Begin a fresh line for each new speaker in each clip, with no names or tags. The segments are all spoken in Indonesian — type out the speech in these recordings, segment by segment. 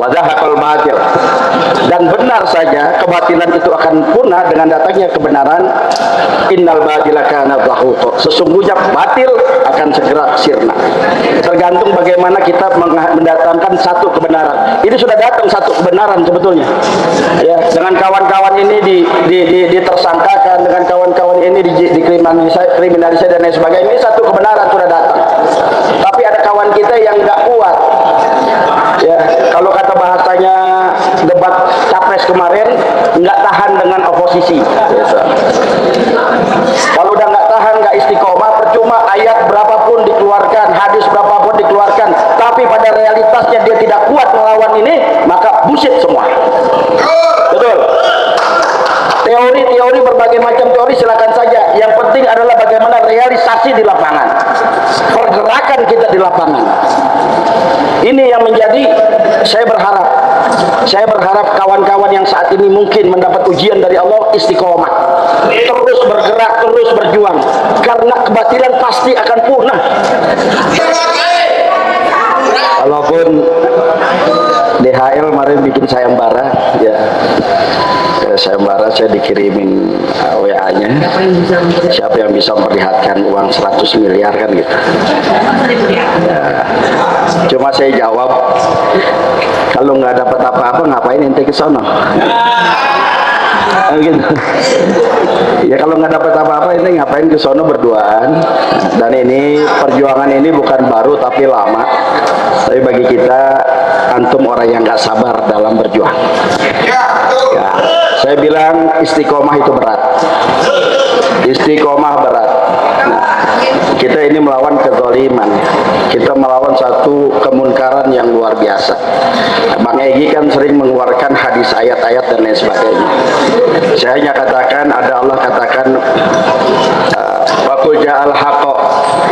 Wadahakal batil, dan benar saja kebatilan itu akan punah dengan datangnya kebenaran. Innal batila kana zahuqa, sesungguhnya batil akan segera sirna. Tergantung bagaimana kita mendatangkan satu kebenaran. Ini sudah datang satu kebenaran sebetulnya. Ya, dengan kawan-kawan ini ditersangkakan, dengan kawan-kawan ini dikriminalisasi dan lain sebagainya. Ini satu kebenaran sudah datang. Tapi ada kawan kita yang nggak kuat. Ya, kalau kata bahasanya debat capres kemarin, nggak tahan dengan oposisi. Kalau udah nggak tahan, nggak istiqomah, percuma ayat berapapun dikeluarkan, hadis berapapun dikeluarkan, tapi pada realitasnya dia tidak kuat melawan ini, maka bullshit semua. Betul. Teori-teori, berbagai macam teori silakan saja. Yang penting adalah bagaimana realisasi di lapangan, pergerakan kita di lapangan. Ini yang menjadi, saya berharap kawan-kawan yang saat ini mungkin mendapat ujian dari Allah, istiqomah, terus bergerak, terus berjuang, karena kebatilan pasti akan punah. Walaupun DHL kemarin bikin sayembara, ya, sayembara, saya dikirimin WA-nya, siapa yang bisa memperlihatkan uang 100 miliar kan gitu. Ya, cuma saya jawab, kalau nggak dapat apa-apa ngapain ente ke sono? Gitu. Ya kalau nggak dapat apa-apa ini ngapain ke sono berduaan. Dan ini perjuangan ini bukan baru tapi lama. Tapi bagi kita, antum orang yang nggak sabar dalam berjuang. Ya, saya bilang istiqomah itu berat. Istiqomah berat. Kita ini melawan kezaliman, kita melawan satu kemunkaran yang luar biasa. Bang Egy kan sering mengeluarkan hadis, ayat-ayat dan lain sebagainya. Saya hanya katakan, ada Allah katakan, Waqul ja'al haqqa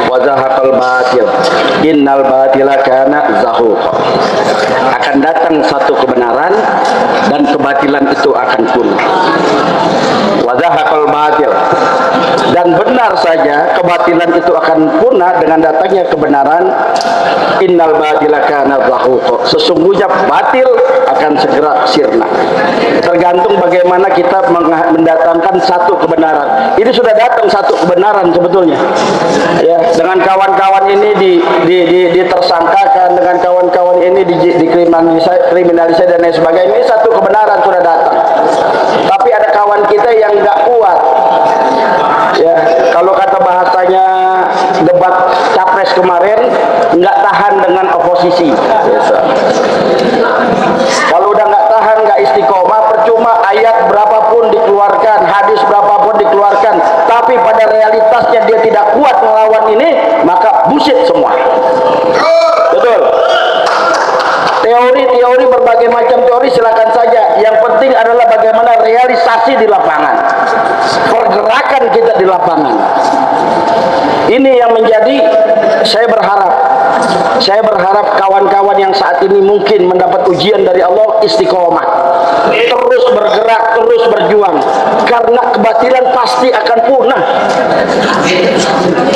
wa zahaqal batil innal batila kana zahuqa. Akan datang satu kebenaran dan kebatilan itu akan punah. Wa zahaqal batil, dan benar saja kebatilan itu akan punah dengan datangnya kebenaran. Innal batila kana zahuqa, sesungguhnya batil akan segera sirna. Tergantung bagaimana kita mendatangkan satu kebenaran. Ini sudah datang satu kebenaran sebetulnya. Ya, dengan kawan-kawan ini ditersangkakan, dengan kawan-kawan ini dikriminalisasi dan lain sebagainya. Ini satu kebenaran sudah datang. Tapi ada kawan kita yang nggak kuat. Ya, kalau kata bahasanya debat capres kemarin, nggak tahan dengan oposisi. Kalau udah nggak tahan, nggak istiqomah, percuma ayat berapapun dikeluarkan, hadis berapapun dikeluarkan, tapi pada realitasnya dia tidak kuat melawan ini, maka bullshit semua. Betul. Teori-teori, berbagai macam teori silakan saja. Yang penting adalah bagaimana realisasi di lapangan, pergerakan kita di lapangan. Ini yang menjadi, saya berharap kawan-kawan yang saat ini mungkin mendapat ujian dari Allah, istiqomah, terus bergerak, terus berjuang, karena kebatilan pasti akan punah,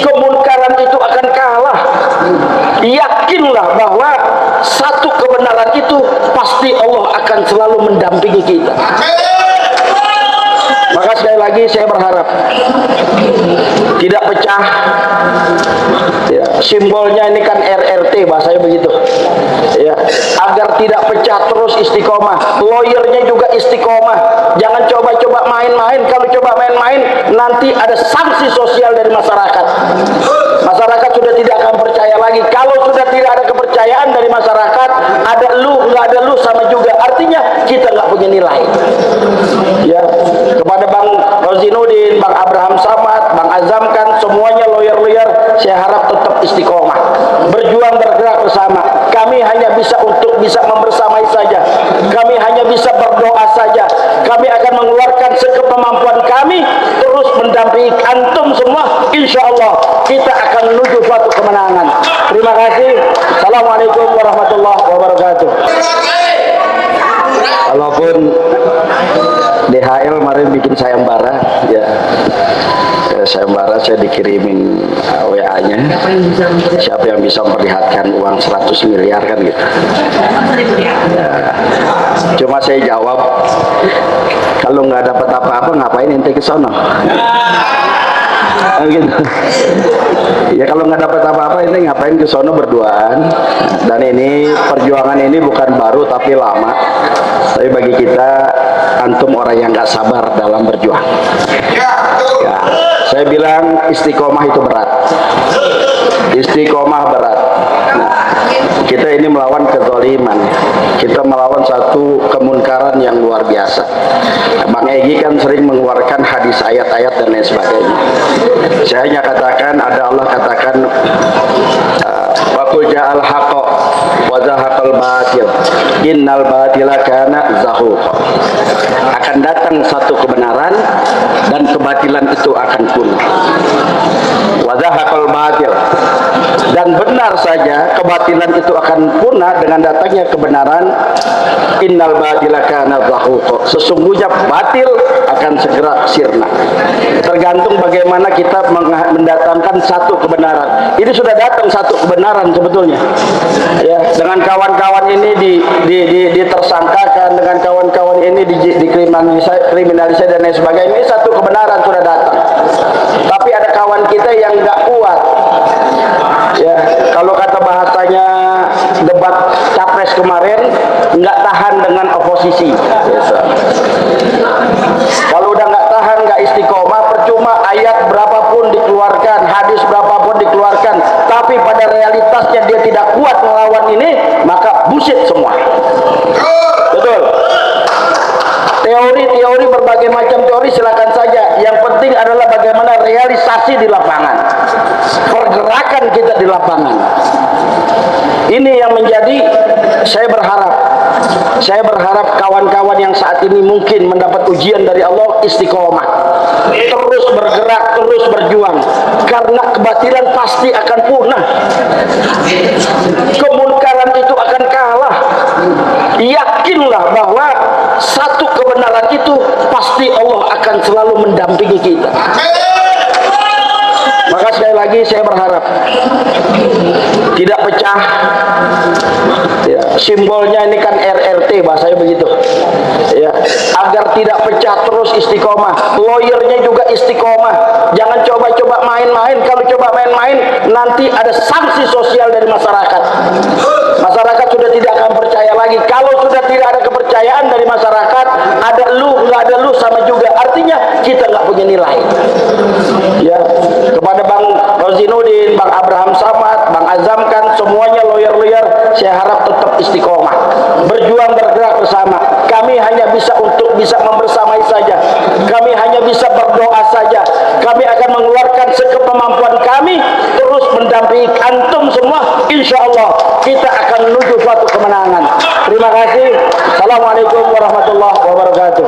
kemunkaran itu akan kalah. Yakinlah bahwa satu kebenaran itu pasti Allah akan selalu mendampingi kita. Maka sekali lagi saya berharap tidak pecah. Ya, simbolnya ini kan RRT, bahasanya begitu. Ya, agar tidak pecah, terus istiqomah. Lawyernya juga istiqomah. Jangan coba-coba main-main. Kalau coba main-main, nanti ada sanksi sosial dari masyarakat. Masyarakat sudah tidak akan percaya lagi. Kalau sudah tidak ada kepercayaan dari masyarakat, ada lu, nggak ada lu sama juga. Artinya kita nggak punya nilai. Ya, kepada Bang Rozinudin, Bang Abraham Samad, Bang Azam kan semuanya lawyer-lawyer, saya harap tetap istiqomah, berjuang, bergerak bersama. Kami hanya bisa membersamai saja. Kami hanya bisa berdoa saja. Kami akan mengeluarkan sekemampuan kami, terus mendampingi antum semua. Insya Allah kita akan menuju suatu kemenangan. Terima kasih. Assalamualaikum warahmatullahi wabarakatuh. Walaupun DHL kemarin bikin sayembara, ya, sayembara, saya dikirimin WA-nya, siapa yang bisa memperlihatkan uang 100 miliar kan gitu. Ya, saya jawab, kalau nggak dapat apa-apa ngapain ente ke sono? Gitu. Ya kalau nggak dapat apa-apa ini ngapain ke sono berduaan. Dan ini perjuangan ini bukan baru tapi lama. Tapi bagi kita antum orang yang nggak sabar dalam berjuang. Ya, saya bilang istiqomah itu berat. Istiqomah berat. Nah, kita ini melawan kezaliman, kita melawan satu kemunkaran yang luar biasa. Bang Egy kan sering mengeluarkan hadis, ayat-ayat dan lain sebagainya. Saya hanya katakan, ada Allah katakan, waqul ja'al haqqa wa zahaqal batil innal batila kana zahuqa. Akan datang satu kebenaran dan kebatilan itu akan punah. Wa zahaqal batil, dan benar saja kebatilan itu akan punah dengan datangnya kebenaran. Innal batila kana zahuqa, sesungguhnya batil akan segera sirna. Tergantung bagaimana kita mendatangkan satu kebenaran. Ini sudah datang satu kebenaran sebetulnya. Ya, dengan kawan-kawan ini ditersangkakan, dengan kawan-kawan ini dikriminalisasi dan lain sebagainya. Ini satu kebenaran sudah datang. Tapi ada kawan kita yang nggak kuat. Ya, kalau kata bahasanya debat capres kemarin, nggak tahan dengan oposisi. Biasa. Kalau udah nggak tahan, nggak istiqomah, percuma ayat berapapun dikeluarkan, hadis berapapun dikeluarkan, tapi pada realitasnya dia tidak kuat melawan ini, maka bullshit semua. Betul. Teori berbagai macam teori silakan saja. Yang penting adalah bagaimana realisasi di lapangan, pergerakan kita di lapangan. Ini yang menjadi, saya berharap kawan-kawan yang saat ini mungkin mendapat ujian dari Allah, istiqomah, terus bergerak, terus berjuang, karena kebatilan pasti akan punah, kemunkaran itu akan kalah. Yakinlah bahwa satu kebenaran itu pasti Allah akan selalu mendampingi kita. Maka sekali lagi saya berharap tidak pecah. Ya, simbolnya ini kan RRT, bahasanya begitu. Ya, agar tidak pecah, terus istiqomah. Lawyernya juga istiqomah. Jangan coba-coba main-main. Kalau coba main-main, nanti ada sanksi sosial dari masyarakat. Masyarakat sudah tidak akan percaya lagi. Kalau sudah tidak ada kepercayaan dari masyarakat, ada lu, nggak ada lu sama juga. Artinya kita nggak punya nilai. Ya, kepada Bang Rozinudin, Bang Abraham Samad, Bang Azam kan semuanya lawyer-lawyer, saya harap tetap istiqomah, berjuang, bergerak bersama. Kami hanya bisa membersamai saja. Kami hanya bisa berdoa saja. Kami akan mengeluarkan sekemampuan kami, terus mendampingi antum semua. Insya Allah kita akan menuju suatu kemenangan. Terima kasih. Assalamualaikum warahmatullahi wabarakatuh.